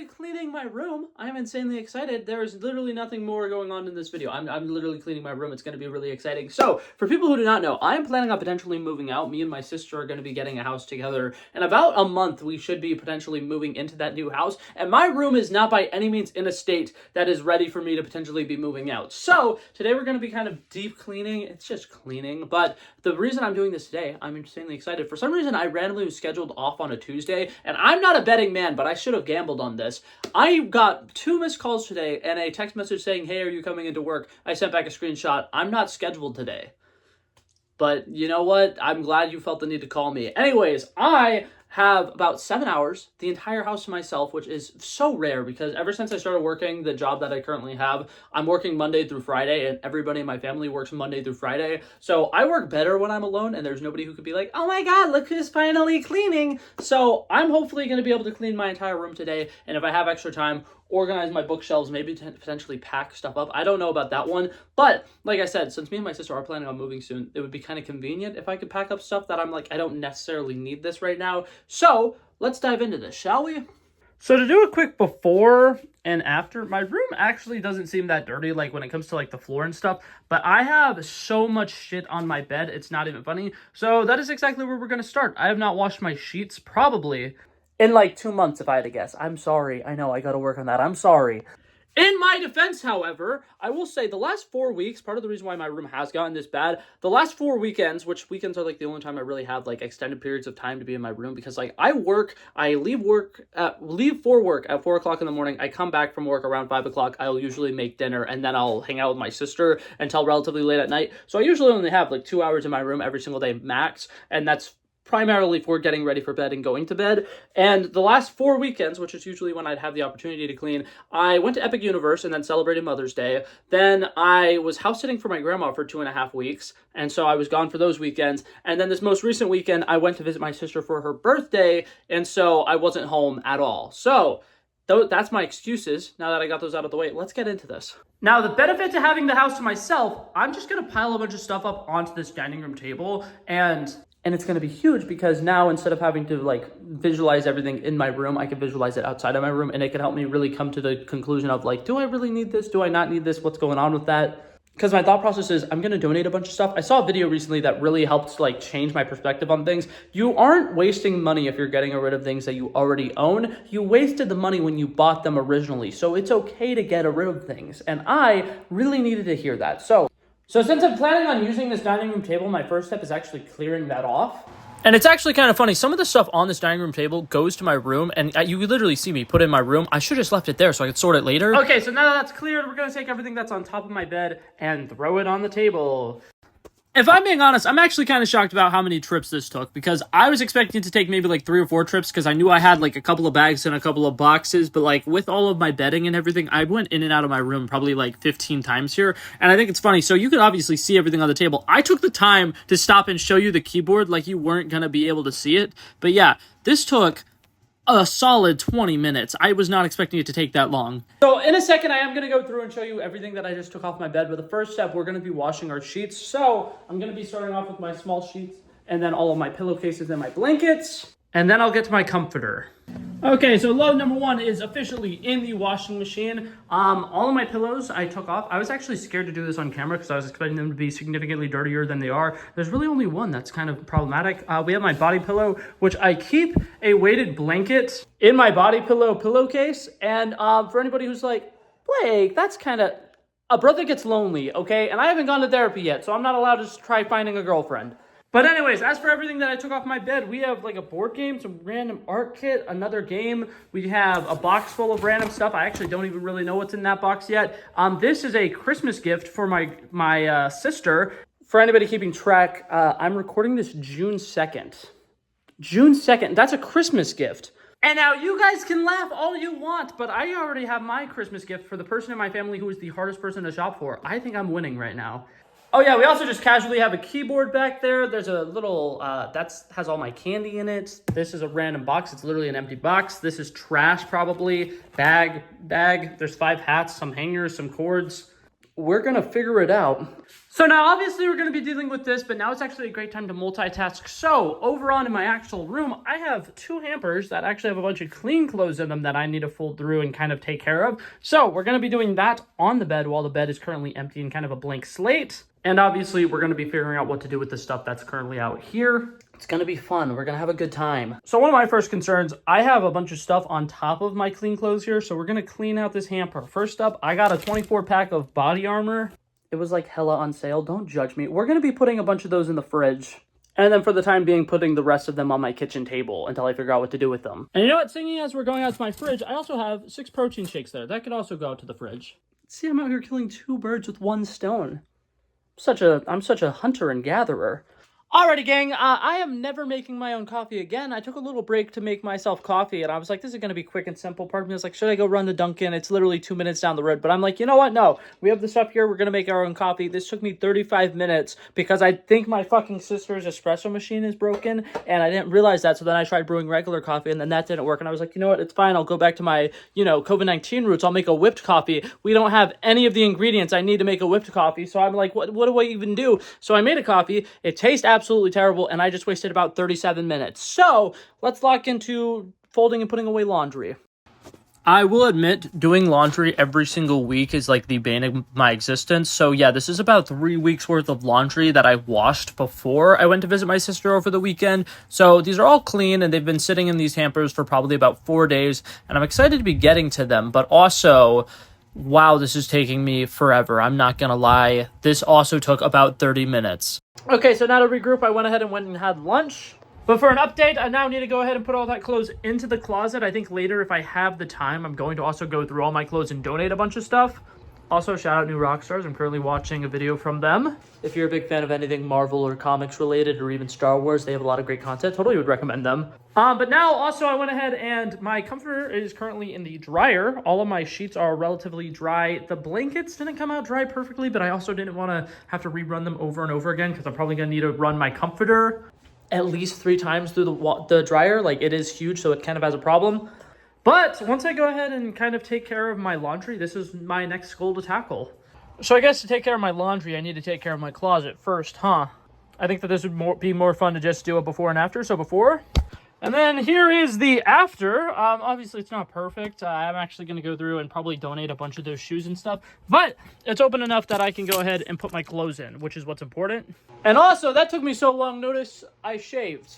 literally cleaning my room. I'm insanely excited. There is literally nothing more going on in this video. I'm literally cleaning my room. It's going to be really exciting. So, for people who do not know, I'm planning on potentially moving out. Me and my sister are going to be getting a house together. In about a month, we should be potentially moving into that new house. And my room is not by any means in a state that is ready for me to potentially be moving out. So, today we're going to be kind of deep cleaning. It's just cleaning. But the reason I'm doing this today, I'm insanely excited. For some reason, I randomly was scheduled off on a Tuesday. And I'm not a betting man, but I should have gambled on this. I got 2 missed calls today and a text message saying, "Hey, are you coming into work?" I sent back a screenshot. I'm not scheduled today. But you know what? I'm glad you felt the need to call me. Anyways, I have about 7 hours, the entire house to myself, which is so rare because ever since I started working the job that I currently have, I'm working Monday through Friday, and everybody in my family works Monday through Friday. So I work better when I'm alone, and there's nobody who could be like, "Oh my God, look who's finally cleaning." So I'm hopefully going to be able to clean my entire room today, and if I have extra time, organize my bookshelves, maybe potentially pack stuff up. I don't know about that one, but like I said, since me and my sister are planning on moving soon, it would be kind of convenient if I could pack up stuff that I'm like, I don't necessarily need this right now. So let's dive into this, shall we? So to do a quick before and after, my room actually doesn't seem that dirty, like when it comes to like the floor and stuff, but I have so much shit on my bed, it's not even funny. So that is exactly where we're going to start. I have not washed my sheets probably in like 2 months, if I had to guess. I'm sorry. I know, I gotta work on that. I'm sorry. In my defense, however, I will say the last 4 weeks, part of the reason why my room has gotten this bad, the last 4 weekends, which weekends are like the only time I really have like extended periods of time to be in my room, because like I leave for work at 4 o'clock in the morning. I come back from work around 5 o'clock. I'll usually make dinner and then I'll hang out with my sister until relatively late at night. So I usually only have like 2 hours in my room every single day max, and that's primarily for getting ready for bed and going to bed. And the last 4 weekends, which is usually when I'd have the opportunity to clean, I went to Epic Universe and then celebrated Mother's Day. Then I was house sitting for my grandma for 2.5 weeks, and so I was gone for those weekends. And then this most recent weekend, I went to visit my sister for her birthday, and so I wasn't home at all. So that's my excuses. Now that I got those out of the way, let's get into this. Now, the benefit to having the house to myself, I'm just going to pile a bunch of stuff up onto this dining room table, and it's going to be huge because now instead of having to like visualize everything in my room, I can visualize it outside of my room, and it can help me really come to the conclusion of like, do I really need this? Do I not need this? What's going on with that? Because my thought process is I'm going to donate a bunch of stuff. I saw a video recently that really helped like change my perspective on things. You aren't wasting money if you're getting rid of things that you already own. You wasted the money when you bought them originally. So it's okay to get rid of things. And I really needed to hear that. So since I'm planning on using this dining room table, my first step is actually clearing that off. And it's actually kind of funny. Some of the stuff on this dining room table goes to my room, and you literally see me put it in my room. I should have just left it there so I could sort it later. Okay, so now that that's cleared, we're going to take everything that's on top of my bed and throw it on the table. If I'm being honest, I'm actually kind of shocked about how many trips this took, because I was expecting it to take maybe like 3 or 4 trips because I knew I had like a couple of bags and a couple of boxes, but like with all of my bedding and everything, I went in and out of my room probably like 15 times here, and I think it's funny. So you could obviously see everything on the table. I took the time to stop and show you the keyboard like you weren't going to be able to see it, but yeah, this took a solid 20 minutes. I was not expecting it to take that long. So in a second, I am going to go through and show you everything that I just took off my bed. But the first step, we're going to be washing our sheets. So I'm going to be starting off with my small sheets and then all of my pillowcases and my blankets. And then I'll get to my comforter. Okay, so load number 1 is officially in the washing machine. All of my pillows I took off. I was actually scared to do this on camera because I was expecting them to be significantly dirtier than they are. There's really only one that's kind of problematic. We have my body pillow, which I keep a weighted blanket in my body pillow pillowcase. And for anybody who's like, Blake, that's kind of, a brother gets lonely, okay? And I haven't gone to therapy yet, so I'm not allowed to try finding a girlfriend. But anyways, as for everything that I took off my bed, we have like a board game, some random art kit, another game. We have a box full of random stuff. I actually don't even really know what's in that box yet. This is a Christmas gift for my sister. For anybody keeping track, I'm recording this June 2nd. June 2nd, that's a Christmas gift. And now you guys can laugh all you want, but I already have my Christmas gift for the person in my family who is the hardest person to shop for. I think I'm winning right now. Oh yeah, we also just casually have a keyboard back there. There's a little, has all my candy in it. This is a random box. It's literally an empty box. This is trash probably. Bag. There's 5 hats, some hangers, some cords. we're gonna figure it out. So now obviously we're gonna be dealing with this, but now it's actually a great time to multitask. So over on in my actual room, I have 2 hampers that actually have a bunch of clean clothes in them that I need to fold through and kind of take care of. So we're gonna be doing that on the bed while the bed is currently empty and kind of a blank slate. And obviously we're gonna be figuring out what to do with the stuff that's currently out here. It's gonna be fun. We're gonna have a good time. So one of my first concerns, I have a bunch of stuff on top of my clean clothes here, so we're gonna clean out this hamper. First up, I got a 24 pack of body armor. It was like hella on sale. Don't judge me. We're gonna be putting a bunch of those in the fridge. And then for the time being, putting the rest of them on my kitchen table until I figure out what to do with them. And you know what? Singing as we're going out to my fridge, I also have 6 protein shakes there. That could also go out to the fridge. See, I'm out here killing 2 birds with 1 stone. I'm such a hunter and gatherer. Alrighty, gang, I am never making my own coffee again. I took a little break to make myself coffee, and I was like, this is going to be quick and simple. Part of me was like, should I go run to Dunkin'? It's literally 2 minutes down the road. But I'm like, you know what? No, we have the stuff here. We're going to make our own coffee. This took me 35 minutes because I think my fucking sister's espresso machine is broken, and I didn't realize that. So then I tried brewing regular coffee, and then that didn't work. And I was like, you know what? It's fine. I'll go back to my, COVID-19 roots. I'll make a whipped coffee. We don't have any of the ingredients I need to make a whipped coffee. So I'm like, what do I even do? So I made a coffee. It tastes absolutely terrible, and I just wasted about 37 minutes. So let's lock into folding and putting away laundry. I will admit, doing laundry every single week is like the bane of my existence. So yeah, this is about 3 weeks worth of laundry that I washed before I went to visit my sister over the weekend. So these are all clean, and they've been sitting in these hampers for probably about 4 days, and I'm excited to be getting to them. But also, wow, this is taking me forever. I'm not gonna lie. This also took about 30 minutes. Okay, so now to regroup, I went ahead and went and had lunch. But for an update, I now need to go ahead and put all that clothes into the closet. I think later, if I have the time, I'm going to also go through all my clothes and donate a bunch of stuff. Also, shout out New Rockstars. I'm currently watching a video from them. If you're a big fan of anything Marvel or comics related, or even Star Wars, they have a lot of great content. Totally would recommend them. But now, also, I went ahead and my comforter is currently in the dryer. All of my sheets are relatively dry. The blankets didn't come out dry perfectly, but I also didn't want to have to rerun them over and over again because I'm probably going to need to run my comforter at least 3 times through the dryer. Like, it is huge, so it kind of has a problem. But once I go ahead and kind of take care of my laundry, this is my next goal to tackle. So I guess to take care of my laundry, I need to take care of my closet first, huh? I think that this would be more fun to just do a before and after. So before, and then here is the after. Obviously, it's not perfect. I'm actually going to go through and probably donate a bunch of those shoes and stuff. But it's open enough that I can go ahead and put my clothes in, which is what's important. And also, that took me so long. Notice I shaved.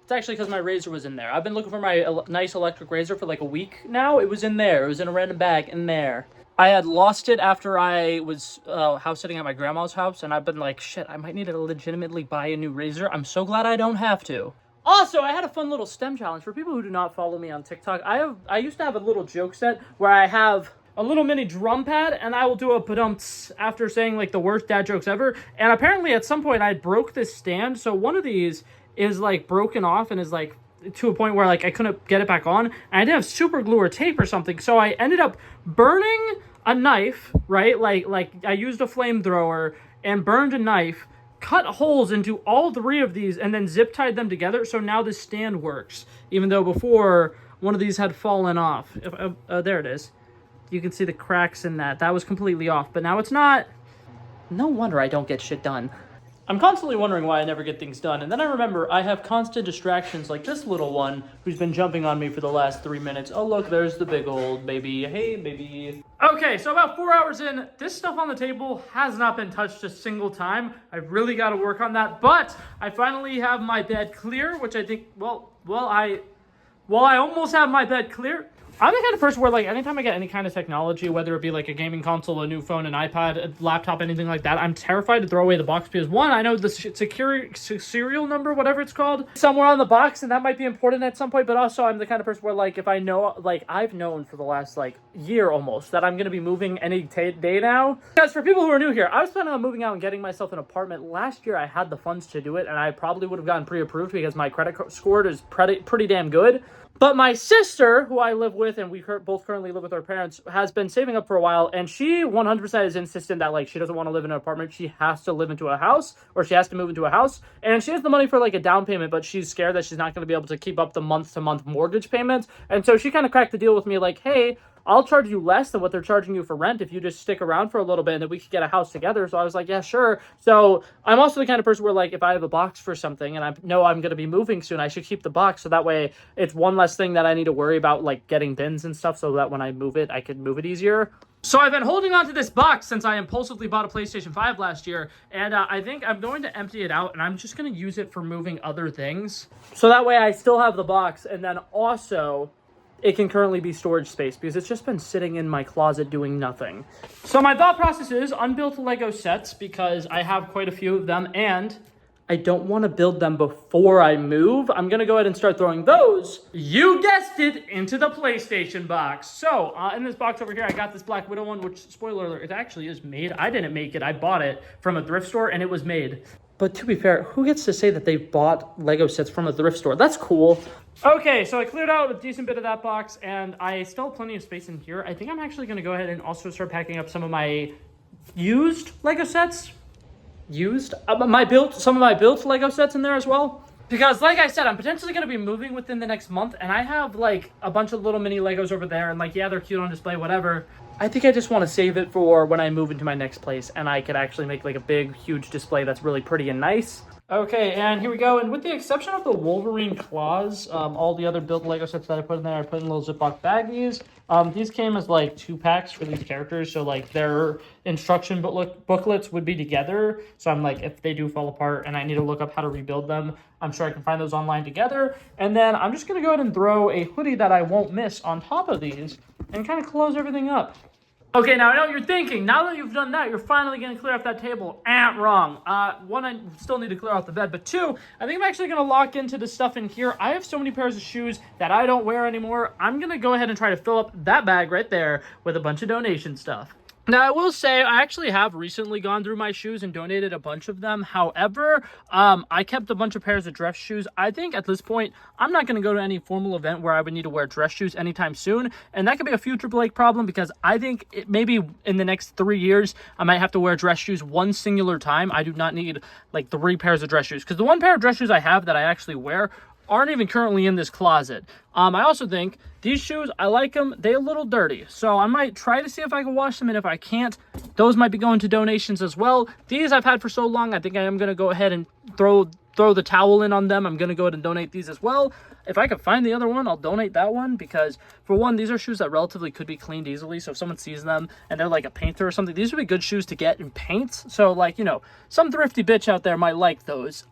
It's actually because my razor was in there. I've been looking for my nice electric razor for like a week now. It was in there. It was in a random bag in there. I had lost it after I was house sitting at my grandma's house, and I've been like, shit, I might need to legitimately buy a new razor. I'm so glad I don't have to. Also, I had a fun little STEM challenge. For people who do not follow me on TikTok, I used to have a little joke set where I have a little mini drum pad, and I will do a padumts after saying like the worst dad jokes ever. And apparently at some point I broke this stand, so one of these is like broken off and is like to a point where like I couldn't get it back on, and I didn't have super glue or tape or something, so I ended up burning a knife, right? Like I used a flamethrower and burned a knife, cut holes into all 3 of these, and then zip tied them together, so now this stand works, even though before one of these had fallen off. There it is. You can see the cracks in that. That was completely off, but now it's not. No wonder I don't get shit done. I'm constantly wondering why I never get things done, and then I remember I have constant distractions like this little one who's been jumping on me for the last 3 minutes. Oh look, there's the big old baby. Hey, baby. Okay, so about 4 hours in, this stuff on the table has not been touched a single time. I've really got to work on that, but I finally have my bed clear, which I think, I almost have my bed clear. I'm the kind of person where, like, anytime I get any kind of technology, whether it be, like, a gaming console, a new phone, an iPad, a laptop, anything like that, I'm terrified to throw away the box because, one, I know the serial number, whatever it's called, somewhere on the box, and that might be important at some point, but also I'm the kind of person where, like, if I know, like, I've known for the last, like, year almost that I'm going to be moving any day now. Because for people who are new here, I was planning on moving out and getting myself an apartment. Last year, I had the funds to do it, and I probably would have gotten pre-approved because my credit score is pretty damn good. But my sister, who I live with, and we both currently live with our parents, has been saving up for a while, and she 100% is insistent that, like, she doesn't want to live in an apartment. She has to live into a house, or she has to move into a house, and she has the money for, like, a down payment, but she's scared that she's not going to be able to keep up the month-to-month mortgage payments, and so she kind of cracked the deal with me, like, hey, I'll charge you less than what they're charging you for rent if you just stick around for a little bit and then we could get a house together. So I was like, yeah, sure. So I'm also the kind of person where, like, if I have a box for something and I know I'm going to be moving soon, I should keep the box. So that way it's one less thing that I need to worry about, like getting bins and stuff, so that when I move it, I can move it easier. So I've been holding on to this box since I impulsively bought a PlayStation 5 last year, and I think I'm going to empty it out, and I'm just going to use it for moving other things. So that way I still have the box, and then also it can currently be storage space because it's just been sitting in my closet doing nothing. So my thought process is unbuilt Lego sets because I have quite a few of them, and I don't want to build them before I move. I'm going to go ahead and start throwing those, you guessed it, into the PlayStation box. So, in this box over here, I got this Black Widow one, which, spoiler alert, it actually is made. I didn't make it. I bought it from a thrift store, and it was made. But to be fair, who gets to say that they bought Lego sets from a thrift store? That's cool. Okay, so I cleared out a decent bit of that box, and I still have plenty of space in here. I think I'm actually going to go ahead and also start packing up some of my used Lego sets. Some of my built Lego sets in there as well, because like I said, I'm potentially going to be moving within the next month, and I have like a bunch of little mini Legos over there, and like, yeah, they're cute on display, whatever. I think I just want to save it for when I move into my next place and I could actually make like a big huge display that's really pretty and nice. Okay, and here we go. And with the exception of the Wolverine claws, all the other built Lego sets that I put in there, I put in little Ziploc baggies. These came as like 2 packs for these characters, so like their instruction booklets would be together. So I'm like, if they do fall apart and I need to look up how to rebuild them, I'm sure I can find those online together. And then I'm just gonna go ahead and throw a hoodie that I won't miss on top of these and kind of close everything up. Okay, now I know what you're thinking. Now that you've done that, you're finally going to clear off that table. Wrong. One, I still need to clear off the bed. But 2, I think I'm actually going to lock into the stuff in here. I have so many pairs of shoes that I don't wear anymore. I'm going to go ahead and try to fill up that bag right there with a bunch of donation stuff. Now, I will say, I actually have recently gone through my shoes and donated a bunch of them. However, I kept a bunch of pairs of dress shoes. I think at this point, I'm not going to go to any formal event where I would need to wear dress shoes anytime soon. And that could be a future Blake problem, because I think maybe in the next 3 years, I might have to wear dress shoes one singular time. I do not need like 3 pairs of dress shoes, because the one pair of dress shoes I have that I actually wear aren't even currently in this closet. I also think these shoes, I like them. They're a little dirty, so I might try to see if I can wash them, and if I can't, those might be going to donations as well. These I've had for so long, I think I am going to go ahead and throw the towel in on them. I'm going to go ahead and donate these as well. If I could find the other one, I'll donate that one, because for one, these are shoes that relatively could be cleaned easily. So if someone sees them and they're like a painter or something, these would be good shoes to get in paint. So like, you know, some thrifty bitch out there might like those.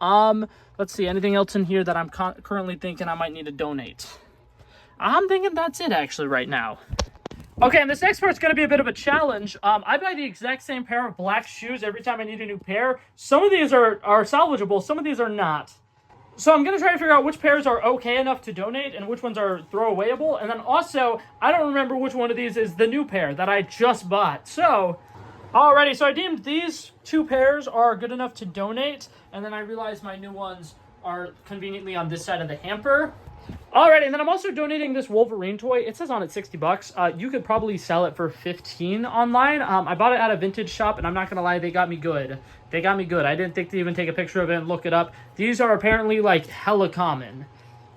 Let's see, anything else in here that I'm currently thinking I might need to donate? I'm thinking that's it actually right now. Okay, and this next part's going to be a bit of a challenge. I buy the exact same pair of black shoes every time I need a new pair. Some of these are salvageable, some of these are not. So I'm going to try to figure out which pairs are okay enough to donate and which ones are throwawayable. And then also, I don't remember which one of these is the new pair that I just bought. So, alrighty, so I deemed these 2 pairs are good enough to donate. And then I realized my new ones are conveniently on this side of the hamper. Alrighty, and then I'm also donating this Wolverine toy. It says on it $60. You could probably sell it for $15 online. I bought it at a vintage shop, and I'm not gonna lie, they got me good. They got me good. I didn't think to even take a picture of it and look it up. These are apparently like hella common.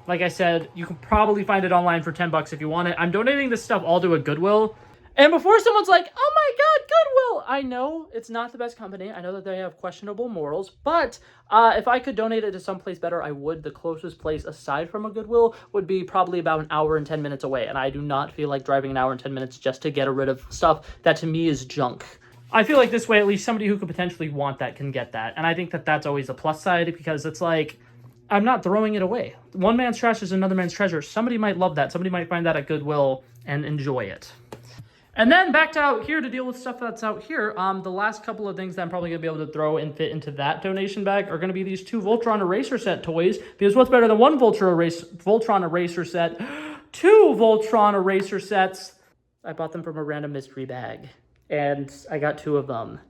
Like I said, you can probably find it online for $10 if you want it. I'm donating this stuff all to a Goodwill. And before someone's like, oh my God, Goodwill! I know it's not the best company. I know that they have questionable morals, but if I could donate it to someplace better, I would. The closest place aside from a Goodwill would be probably about an hour and 10 minutes away, and I do not feel like driving an hour and 10 minutes just to get rid of stuff that to me is junk. I feel like this way, at least somebody who could potentially want that can get that, and I think that that's always a plus side, because it's like, I'm not throwing it away. One man's trash is another man's treasure. Somebody might love that. Somebody might find that at Goodwill and enjoy it. And then back to out here to deal with stuff that's out here. The last couple of things that I'm probably going to be able to throw and fit into that donation bag are going to be these 2 Voltron Eraser set toys. Because what's better than 1 Voltron Eraser set? 2 Voltron Eraser sets. I bought them from a random mystery bag. And I got 2 of them.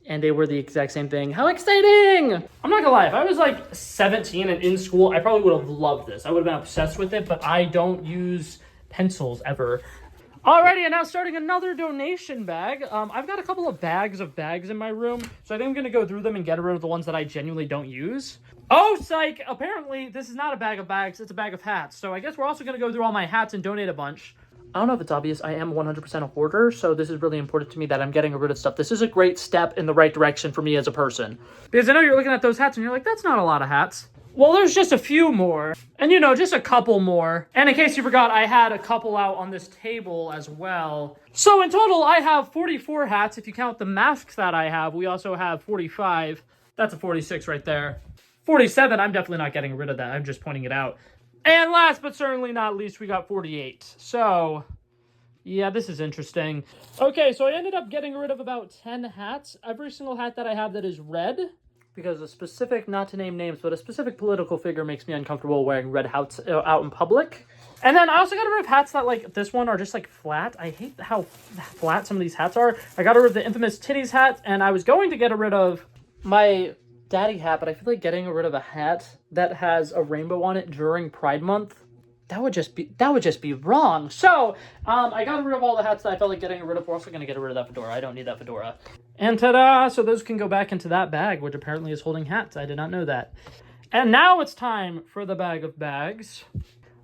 And they were the exact same thing. How exciting! I'm not gonna lie, if I was like 17 and in school, I probably would have loved this. I would have been obsessed with it, but I don't use pencils ever. Alrighty, and now starting another donation bag. I've got a couple of bags in my room, so I think I'm going to go through them and get rid of the ones that I genuinely don't use. Oh, psych! Apparently, this is not a bag of bags, it's a bag of hats. So I guess we're also going to go through all my hats and donate a bunch. I don't know if it's obvious, I am 100% a hoarder, so this is really important to me that I'm getting rid of stuff. This is a great step in the right direction for me as a person. Because I know you're looking at those hats and you're like, that's not a lot of hats. Well, there's just a few more. And, you know, just a couple more. And in case you forgot, I had a couple out on this table as well. So in total, I have 44 hats. If you count the masks that I have, we also have 45. That's a 46 right there. 47, I'm definitely not getting rid of that. I'm just pointing it out. And last but certainly not least, we got 48. So, yeah, this is interesting. Okay, so I ended up getting rid of about 10 hats. Every single hat that I have that is red, because a specific, not to name names, but a specific political figure makes me uncomfortable wearing red hats out in public. And then I also got rid of hats that, like, this one are just, like, flat. I hate how flat some of these hats are. I got rid of the infamous titties hat, and I was going to get rid of my daddy hat, but I feel like getting rid of a hat that has a rainbow on it during Pride Month, that would just be wrong. So I got rid of all the hats that I felt like getting rid of. We're also going to get rid of that fedora. I don't need that fedora. And ta-da! So those can go back into that bag, which apparently is holding hats. I did not know that. And now it's time for the bag of bags.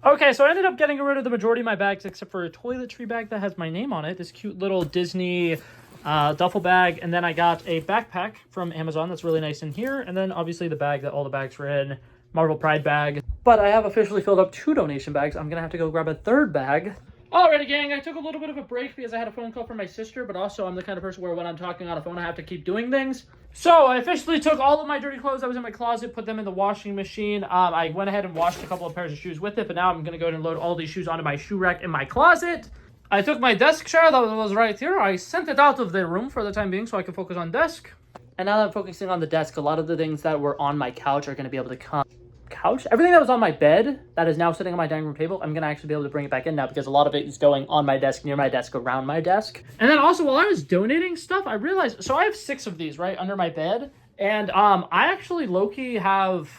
Okay, so I ended up getting rid of the majority of my bags except for a toiletry bag that has my name on it. This cute little Disney duffel bag, and then I got a backpack from Amazon that's really nice in here, and then obviously the bag that all the bags were in, Marvel Pride bag. But I have officially filled up 2 donation bags. I'm gonna have to go grab a 3rd bag. Alrighty, gang, I took a little bit of a break because I had a phone call from my sister, but also I'm the kind of person where when I'm talking on a phone, I have to keep doing things. So I officially took all of my dirty clothes that was in my closet, put them in the washing machine. I went ahead and washed a couple of pairs of shoes with it, but now I'm gonna go ahead and load all these shoes onto my shoe rack in my closet. I took my desk chair that was right here. I sent it out of the room for the time being so I can focus on desk. And now that I'm focusing on the desk, a lot of the things that were on my couch are going to be able to come. Couch? Everything that was on my bed that is now sitting on my dining room table, I'm going to actually be able to bring it back in now because a lot of it is going on my desk, near my desk, around my desk. And then also while I was donating stuff, I realized, so I have 6 of these, right, under my bed. And I actually low-key have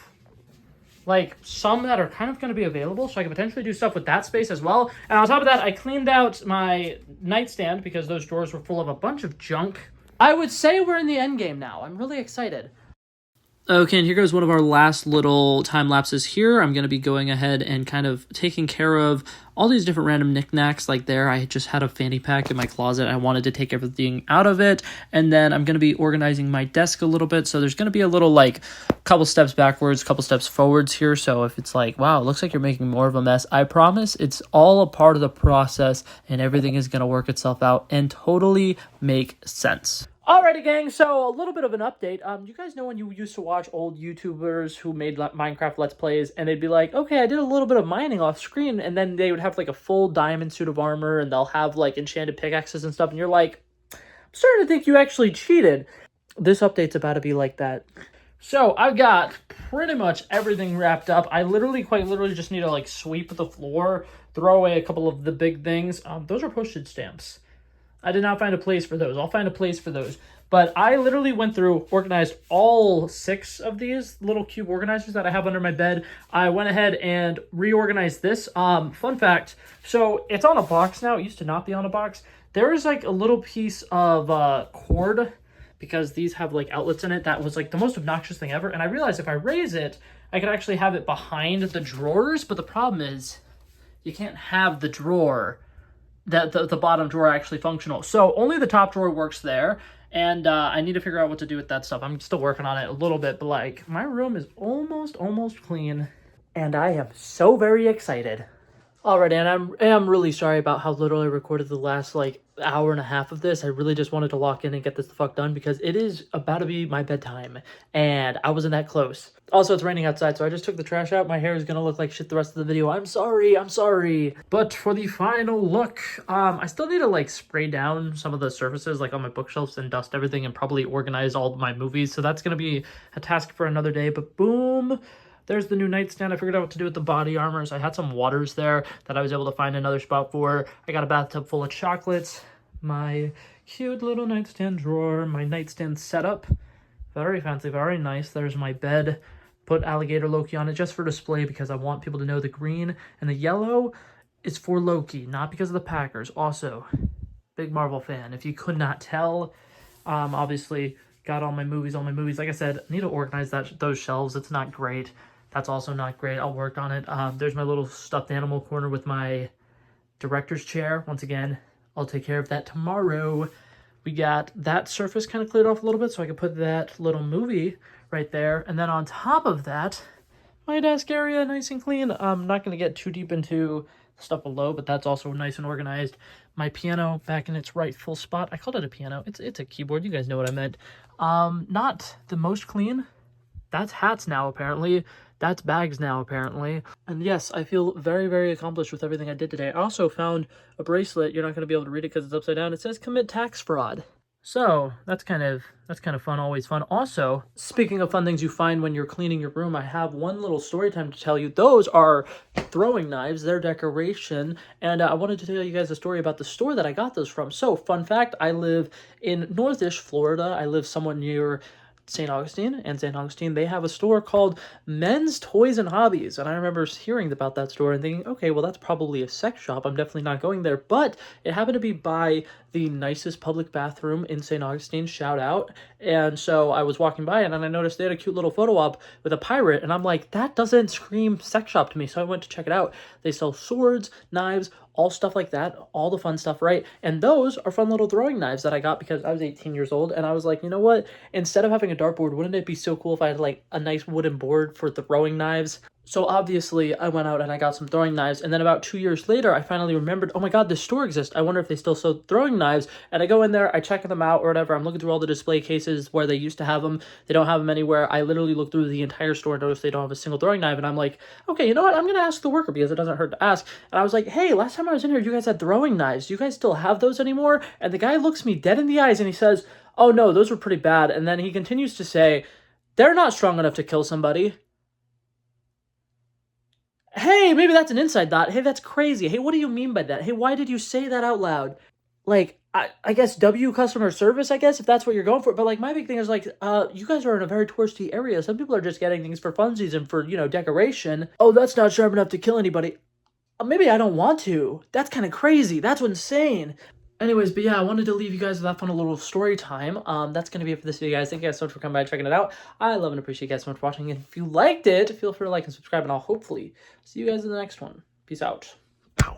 like some that are kind of going to be available, so I could potentially do stuff with that space as well. And on top of that, I cleaned out my nightstand because those drawers were full of a bunch of junk. I would say we're in the end game now. I'm really excited. Okay, and here goes one of our last little time lapses here. I'm going to be going ahead and kind of taking care of all these different random knickknacks. Like there, I just had a fanny pack in my closet. I wanted to take everything out of it. And then I'm going to be organizing my desk a little bit. So there's going to be a little like couple steps backwards, couple steps forwards here. So if it's like, wow, it looks like you're making more of a mess, I promise it's all a part of the process and everything is going to work itself out and totally make sense. Alrighty, gang, so a little bit of an update. You guys know when you used to watch old YouTubers who made Minecraft Let's Plays, and they'd be like, okay, I did a little bit of mining off screen, and then they would have, like, a full diamond suit of armor, and they'll have, like, enchanted pickaxes and stuff, and you're like, I'm starting to think you actually cheated. This update's about to be like that. So, I've got pretty much everything wrapped up. I quite literally just need to, like, sweep the floor, throw away a couple of the big things. Those are postage stamps. I did not find a place for those. I'll find a place for those. But I literally went through, organized all 6 of these little cube organizers that I have under my bed. I went ahead and reorganized this. Fun fact, so it's on a box now. It used to not be on a box. There is like a little piece of cord, because these have like outlets in it. That was like the most obnoxious thing ever. And I realized if I raise it, I could actually have it behind the drawers. But the problem is you can't have the drawer, the bottom drawer actually functional. So only the top drawer works there. And I need to figure out what to do with that stuff. I'm still working on it a little bit, but like my room is almost clean. And I am so very excited. Alright, and I am really sorry about how little I recorded the last like hour and a half of this. I really just wanted to lock in and get this the fuck done because it is about to be my bedtime and I wasn't that close. Also, it's raining outside, so I just took the trash out. My hair is gonna look like shit the rest of the video. I'm sorry. But for the final look, I still need to like spray down some of the surfaces like on my bookshelves and dust everything and probably organize all of my movies. So that's gonna be a task for another day, but boom. There's the new nightstand. I figured out what to do with the body armors. I had some waters there that I was able to find another spot for. I got a bathtub full of chocolates. My cute little nightstand drawer. My nightstand setup. Very fancy, very nice. There's my bed. Put alligator Loki on it just for display because I want people to know the green and the yellow is for Loki, not because of the Packers. Also, big Marvel fan. If you could not tell, obviously got all my movies. Like I said, I need to organize those shelves. It's not great. That's also not great. I'll work on it. There's my little stuffed animal corner with my director's chair. Once again, I'll take care of that tomorrow. We got that surface kind of cleared off a little bit so I could put that little movie right there. And then on top of that, my desk area nice and clean. I'm not going to get too deep into stuff below, but that's also nice and organized. My piano back in its rightful spot. I called it a piano. It's a keyboard. You guys know what I meant. Not the most clean. That's hats now, apparently. That's bags now, apparently. And yes, I feel very, very accomplished with everything I did today. I also found a bracelet. You're not going to be able to read it because it's upside down. It says commit tax fraud. So that's kind of fun, always fun. Also, speaking of fun things you find when you're cleaning your room, I have one little story time to tell you. Those are throwing knives, they're decoration, and I wanted to tell you guys a story about the store that I got those from. So, fun fact, I live in Northish, Florida. I live somewhat near St. Augustine, and St. Augustine, they have a store called Men's Toys and Hobbies, and I remember hearing about that store and thinking, okay, well, that's probably a sex shop. I'm definitely not going there, but it happened to be by the nicest public bathroom in St. Augustine, shout out, and so I was walking by, and then I noticed they had a cute little photo op with a pirate, and I'm like, that doesn't scream sex shop to me, so I went to check it out. They sell swords, knives, all stuff like that, all the fun stuff, right? And those are fun little throwing knives that I got because I was 18 years old, and I was like, you know what? Instead of having a dartboard, wouldn't it be so cool if I had like a nice wooden board for throwing knives? So obviously, I went out and I got some throwing knives, and then about 2 years later, I finally remembered, oh my god, this store exists. I wonder if they still sell throwing knives, and I go in there, I check them out or whatever. I'm looking through all the display cases where they used to have them. They don't have them anywhere. I literally looked through the entire store and noticed they don't have a single throwing knife, and I'm like, okay, you know what? I'm going to ask the worker because it doesn't hurt to ask. And I was like, hey, last time I was in here, you guys had throwing knives. Do you guys still have those anymore? And the guy looks me dead in the eyes and he says, oh no, those were pretty bad. And then he continues to say, they're not strong enough to kill somebody. Hey, maybe that's an inside thought. Hey, that's crazy. Hey, what do you mean by that? Hey, why did you say that out loud? Like, I guess W customer service, I guess, if that's what you're going for. But, like, my big thing is, like, you guys are in a very touristy area. Some people are just getting things for funsies and for, you know, decoration. Oh, that's not sharp enough to kill anybody. Maybe I don't want to. That's kind of crazy. That's insane. Anyways, but yeah, I wanted to leave you guys with that fun little story time. That's going to be it for this video, guys. Thank you guys so much for coming by and checking it out. I love and appreciate you guys so much for watching. And if you liked it, feel free to like and subscribe, and I'll hopefully see you guys in the next one. Peace out. Pow.